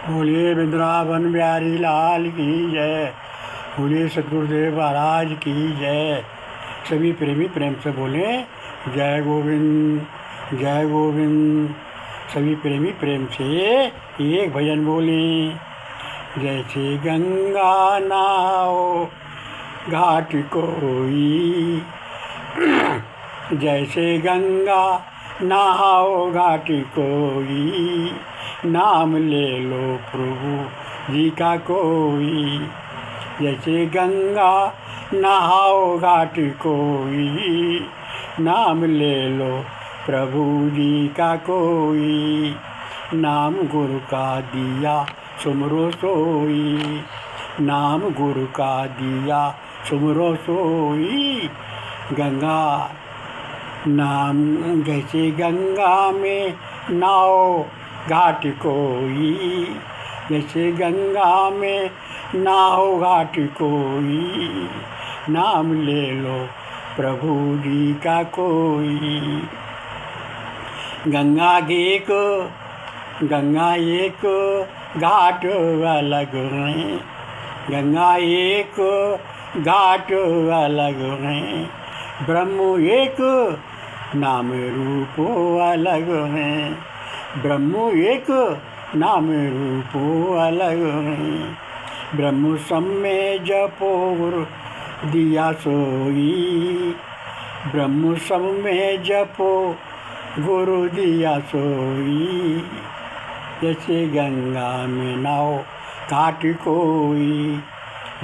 बोलिए वृंदावन बिहारी लाल की जय। बोलिए सतगुरुदेव महाराज की जय। सभी प्रेमी प्रेम से बोले जय गोविंद जय गोविंद। सभी प्रेमी प्रेम से एक भजन बोले। जैसे गंगा नाव घाट कोई, जैसे गंगा नहाओ घाट कोई, नाम ले लो प्रभु जी का कोई। जैसे गंगा नहाओ घाट कोई, नाम ले लो प्रभु जी का कोई। नाम गुरु का दिया सुमरो सोई, नाम गुरु का दिया सुमरो सोई। गंगा नाम जैसे गंगा में नाव घाट कोई, जैसे गंगा में नाव घाट कोई, नाम ले लो प्रभु जी का कोई। गंगा एक घाट अलग है, गंगा एक घाट अलग है। ब्रह्म एक नाम रूप अलग है, ब्रह्म एक नाम रूप अलग है। ब्रह्म सम में जपो गुरु दिया सोई, ब्रह्म सम में जपो गुरु दिया सोई। जैसे गंगा में नाव घाट कोई,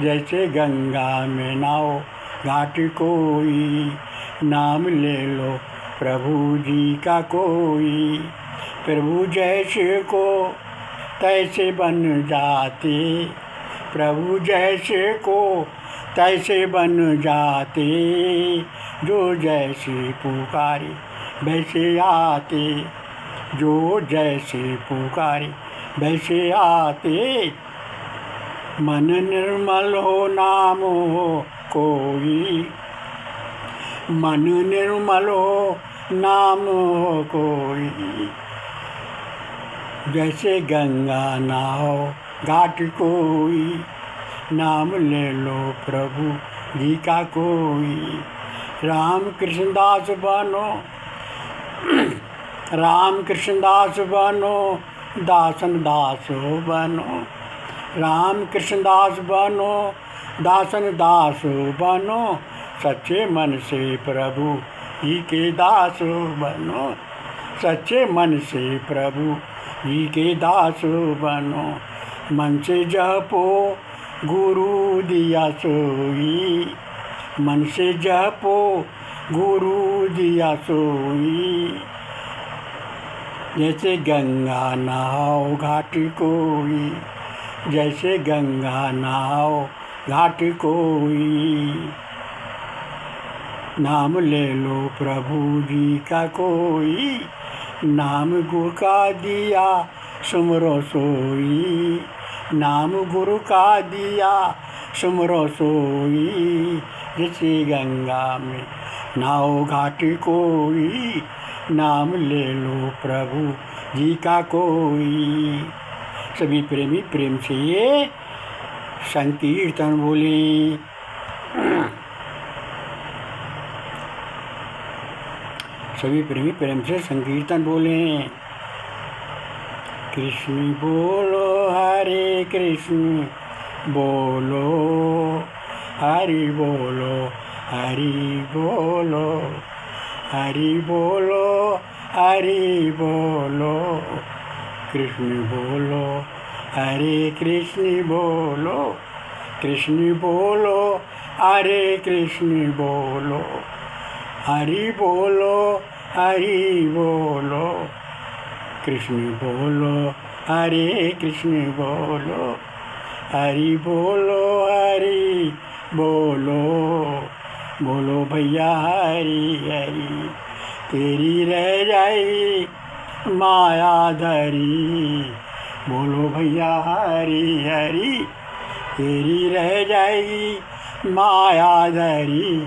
जैसे गंगा में नाव घाट कोई, नाम ले लो प्रभु जी का कोई। प्रभु जैसे को तैसे बन जाते, प्रभु जैसे को तैसे बन जाते। जो जैसे पुकारे वैसे आते, जो जैसे पुकारे वैसे आते। मन निर्मल हो नाम हो कोई, मन निर्मल हो नाम हो कोई। जैसे गंगा नाव घाट कोई, नाम ले लो प्रभु जी का कोई। राम कृष्ण दास बनो, राम कृष्ण दास बनो, दासन दास बनो। राम कृष्ण दास बनो, दासन दास बनो। सच्चे मन से प्रभु जी के दास बनो, सच्चे मन से प्रभु जी के दास बनो। मन से जपो गुरु दिया सोई, मन से जपो गुरु दिया सोई। जैसे गंगा नहाओ घाट कोई, जैसे गंगा नहाओ घाट कोई, नाम ले लो प्रभु जी का कोई। नाम गुरु का दिया सुमरो सोई, नाम गुरु का दिया सुमरो सोई। जैसे गंगा में नाव घाट कोई, नाम ले लो प्रभु जी का कोई। सभी प्रेमी प्रेम से ये संकीर्तन बोले। सभी प्रेमी प्रेम से संकीर्तन बोले। कृष्ण बोलो हरे कृष्ण बोलो, हरि बोलो हरि बोलो, हरि बोलो हरि बोलो। कृष्ण बोलो हरे कृष्ण बोलो, कृष्ण बोलो हरे कृष्ण बोलो, हरि बोलो हरि बोलो। कृष्ण बोलो हरे कृष्ण बोलो, हरि बोलो हरि बोलो। बोलो भैया हरि हरि, तेरी रह जाई माया धरी। बोलो भैया हरि हरि, तेरी रह जाई माया धरी।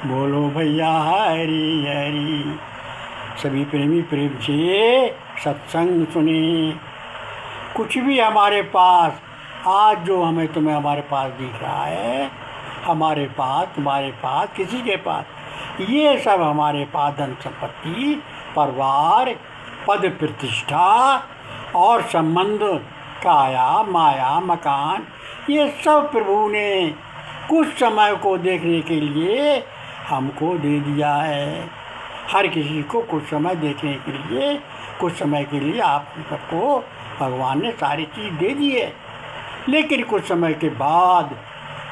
बोलो भैया हरि हरि। सभी प्रेमी प्रेम से सत्संग सुने। कुछ भी हमारे पास आज जो हमें तुम्हें हमारे पास दिख रहा है, हमारे पास, तुम्हारे पास, किसी के पास, ये सब हमारे पास धन संपत्ति, परिवार, पद प्रतिष्ठा और संबंध, काया, माया, मकान, ये सब प्रभु ने कुछ समय को देखने के लिए हमको दे दिया है। हर किसी को कुछ समय देखने के लिए, कुछ समय के लिए आप सबको भगवान ने सारी चीज़ दे दी है। लेकिन कुछ समय के बाद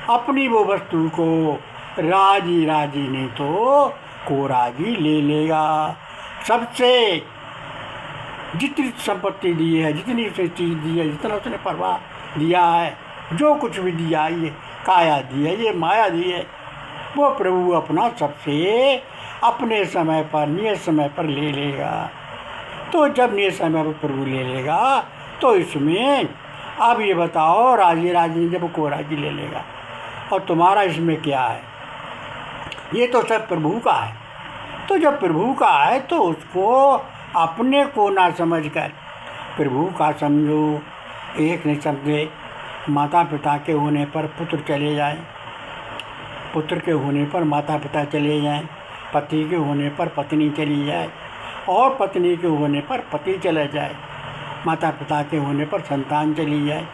अपनी वो वस्तु को राजी राजी नहीं तो को राजी ले लेगा। सबसे जितनी संपत्ति दी है, जितनी उसने चीज़ दी है, जितना उसने परवाह दिया है, जो कुछ भी दिया है, ये काया दी है, ये माया दी है, वो प्रभु अपना सबसे अपने समय पर, नियत समय पर ले लेगा। तो जब नियत समय पर प्रभु ले लेगा तो इसमें अब ये बताओ, राजी राजी जब को राजी ले लेगा और तुम्हारा इसमें क्या है? ये तो सब प्रभु का है। तो जब प्रभु का है तो उसको अपने को ना समझ कर प्रभु का समझो। एक नहीं समझे, माता पिता के होने पर पुत्र चले जाए, पुत्र के होने पर माता पिता चले जाएं, पति के होने पर पत्नी चली जाए और पत्नी के होने पर पति चला जाए, माता पिता के होने पर संतान चली जाए।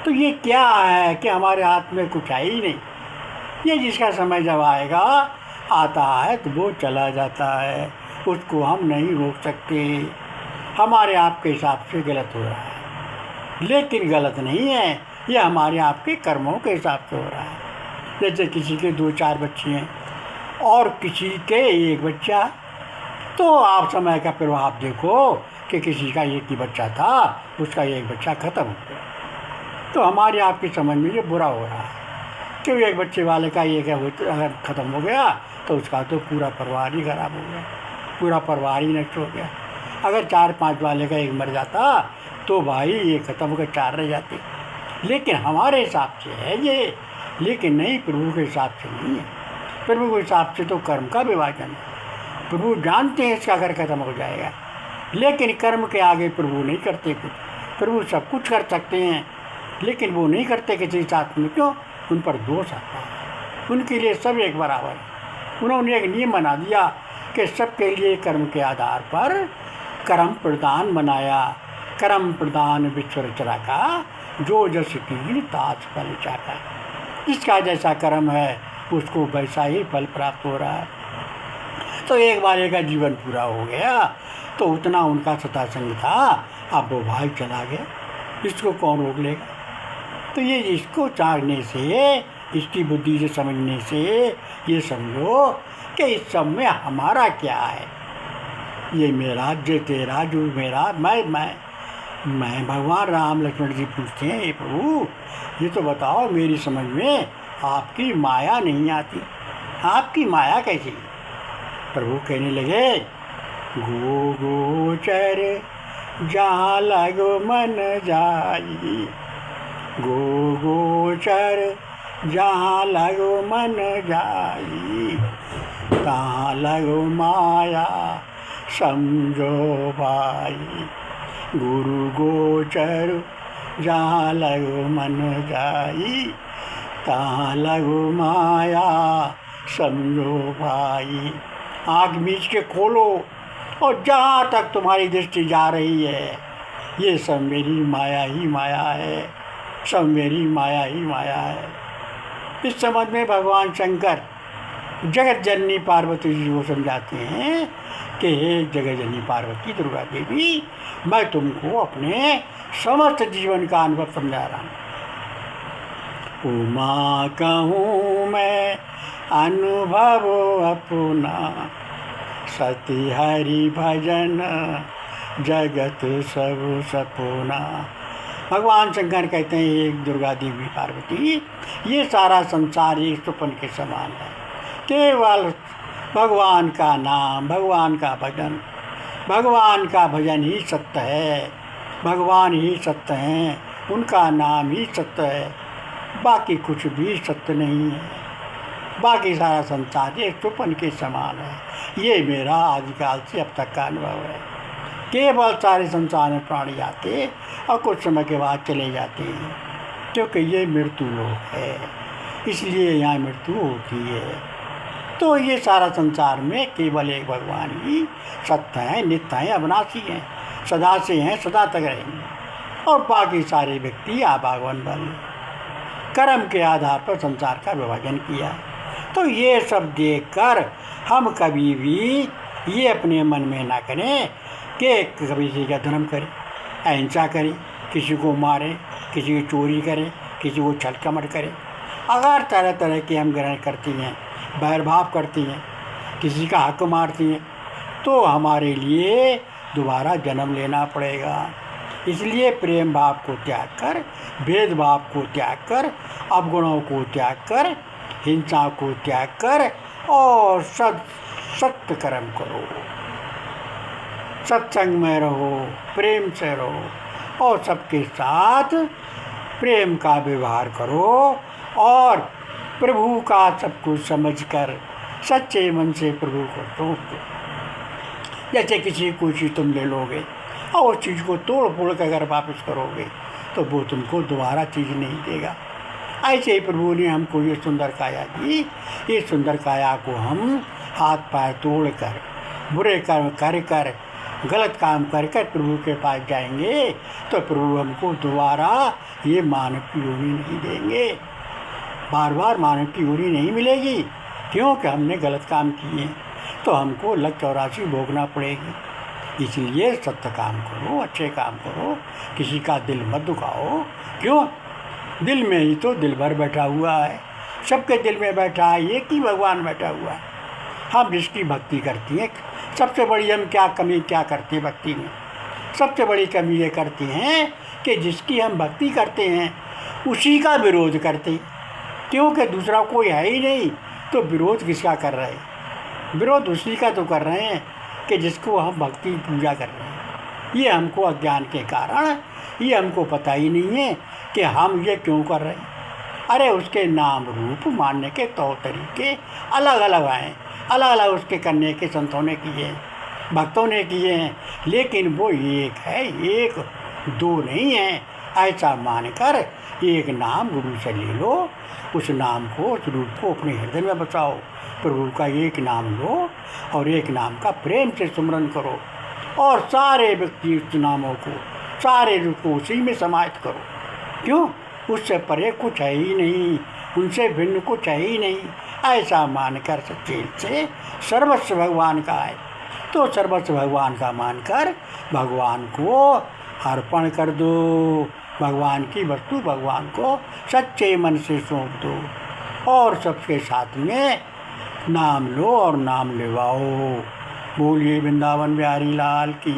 तो ये क्या है कि हमारे हाथ में कुछ है ही नहीं। ये जिसका समय जब आएगा, आता है तो वो चला जाता है, उसको हम नहीं रोक सकते। हमारे आपके हिसाब से गलत हो रहा है, लेकिन गलत नहीं है, ये हमारे आपके कर्मों के हिसाब से हो रहा है। जैसे किसी के 2-4 बच्चे हैं और किसी के एक बच्चा, तो आप समय का प्रभाव देखो कि किसी का एक ही बच्चा था, उसका एक बच्चा ख़त्म हो गया। तो हमारे आपकी समझ में ये बुरा हो रहा है कि एक बच्चे वाले का एक अगर ख़त्म हो गया तो उसका तो पूरा परिवार ही खराब हो गया, पूरा परिवार ही नष्ट हो गया। अगर 4-5 वाले का एक मर जाता तो भाई ये ख़त्म होकर 4 रह जाते। लेकिन हमारे हिसाब से है ये, लेकिन नहीं, प्रभु के हिसाब से नहीं है। प्रभु के हिसाब से तो कर्म का विभाजन है। प्रभु जानते हैं इसका घर ख़त्म हो जाएगा, लेकिन कर्म के आगे प्रभु नहीं करते कुछ। प्रभु सब कुछ कर सकते हैं, लेकिन वो नहीं करते किसी साथ में। क्यों? उन पर दोष आता है। उनके लिए सब एक बराबर है। उन्होंने एक नियम बना दिया कि सबके लिए कर्म के आधार पर कर्म प्रदान बनाया। कर्म प्रदान विश्व रचना का, जो जस कीन ताज फल चाका। जिसका जैसा कर्म है उसको वैसा ही फल प्राप्त हो रहा है। तो एक बार का जीवन पूरा हो गया तो उतना उनका सतासंग था, अब वो भाई चला गया, इसको कौन रोक लेगा? तो ये इसको चाहने से, इसकी बुद्धि से समझने से ये समझो कि इस सब में हमारा क्या है। ये मेरा, जो तेरा, जो मेरा, मैं भगवान राम लक्ष्मण जी पूछते हैं, ये प्रभु ये तो बताओ, मेरी समझ में आपकी माया नहीं आती, आपकी माया कैसी? प्रभु कहने लगे, गो गोचर जहाँ लगो मन जाई, गो गोचर जहाँ लगो मन जाई, तहाँ लगो माया समझो भाई। गुरु गोचर जहाँ लगो मन जाई, तहाँ लगो माया समझो भाई। आँख मीच के खोलो और जहाँ तक तुम्हारी दृष्टि जा रही है, ये सब मेरी माया ही माया है, सब मेरी माया ही माया है। इस समझ में भगवान शंकर जगत जननी पार्वती जी को समझाते हैं कि हे जगत जननी पार्वती दुर्गा देवी, मैं तुमको अपने समस्त जीवन का अनुभव समझा रहा हूँ। उमा कहूँ मैं अनुभव अपना, सती हरि भजन जगत सब सपना। भगवान शंकर कहते हैं, एक दुर्गा देवी पार्वती, ये सारा संसार एक स्वप्न के समान है। केवल भगवान का नाम, भगवान का भजन, भगवान का भजन ही सत्य है, भगवान ही सत्य हैं, उनका नाम ही सत्य है, बाकी कुछ भी सत्य नहीं है। बाकी सारा संसार एक स्वप्न के समान है। ये मेरा आदिकाल से अब तक का अनुभव है। केवल सारे संसार में प्राणी आते और कुछ समय के बाद चले जाते हैं, क्योंकि ये मृत्यु लोक है, इसलिए यहाँ मृत्यु होती है। तो ये सारा संसार में केवल एक भगवान ही सत्य हैं, नित्य हैं, अविनाशी हैं, सदा से हैं, सदा तक रहेंगे, और बाकी सारे व्यक्ति अभागवन बल कर्म के आधार पर संसार का विभाजन किया। तो ये सब देखकर हम कभी भी ये अपने मन में ना करें कि कभी किसी का धर्म करें, अहिंसा करें, किसी को मारें, किसी की चोरी करें, किसी को छल कपट करें। अगर तरह तरह के हम ग्रहण करती हैं, बैरभाव करती हैं, किसी का हक मारती हैं, तो हमारे लिए दोबारा जन्म लेना पड़ेगा। इसलिए प्रेम भाव को त्याग कर, भेदभाव को त्याग कर, अवगुणों को त्याग कर, हिंसा को त्याग कर और सत्य कर्म करो, सत्संग में रहो, प्रेम से रहो और सबके साथ प्रेम का व्यवहार करो और प्रभु का सब कुछ समझकर सच्चे मन से प्रभु को सौंप दो। जैसे किसी कोई चीज़ तुम ले लोगे और उस चीज़ को तोड़ फोड़ कर अगर वापस करोगे तो वो तुमको दोबारा चीज़ नहीं देगा। ऐसे ही प्रभु ने हमको ये सुंदर काया दी। ये सुंदर काया को हम हाथ पैर तोड़ कर, बुरे कर्म कर कर, गलत काम कर कर प्रभु के पास जाएंगे तो प्रभु हमको दोबारा ये मानव की योनि नहीं देंगे, बार बार मानव की योनि नहीं मिलेगी, क्योंकि हमने गलत काम किए तो हमको लग 84 भोगना पड़ेगी। इसलिए सत्य काम करो, अच्छे काम करो, किसी का दिल मत दुखाओ। क्यों? दिल में ही तो दिल भर बैठा हुआ है, सबके दिल में बैठा है, एक ही भगवान बैठा हुआ है। हम जिसकी भक्ति करती हैं, सबसे बड़ी हम क्या करते हैं भक्ति में? सबसे बड़ी कमी ये करते हैं कि जिसकी हम भक्ति करते हैं उसी का विरोध करते हैं, क्योंकि दूसरा कोई है ही नहीं, तो विरोध किसका कर रहे हैं? विरोध उसी का तो कर रहे हैं कि जिसको हम भक्ति पूजा कर रहे हैं। ये हमको अज्ञान के कारण ये हमको पता ही नहीं है कि हम ये क्यों कर रहे हैं। अरे उसके नाम रूप मानने के तौर तरीके अलग अलग हैं, अलग अलग उसके करने के संतों ने किए हैं, भक्तों ने किए हैं, लेकिन वो एक है, एक दो नहीं है। ऐसा मानकर एक नाम गुरु से ले लो, उस नाम को, उस रूप को अपने हृदय में बसाओ, प्रभु का एक नाम लो और एक नाम का प्रेम से सुमरन करो और सारे व्यक्ति उस नामों को, सारे रूप को उसी में समाहित करो। क्यों? उससे परे कुछ है ही नहीं, उनसे भिन्न कुछ है ही नहीं। ऐसा मानकर सच्चे से सर्वस्व भगवान का है, तो सर्वस्व भगवान का मानकर भगवान को अर्पण कर दो। भगवान की वस्तु भगवान को सच्चे मन से सौंप दो और सबके साथ में नाम लो और नाम लेवाओ। बोलिए वृंदावन बिहारी लाल की।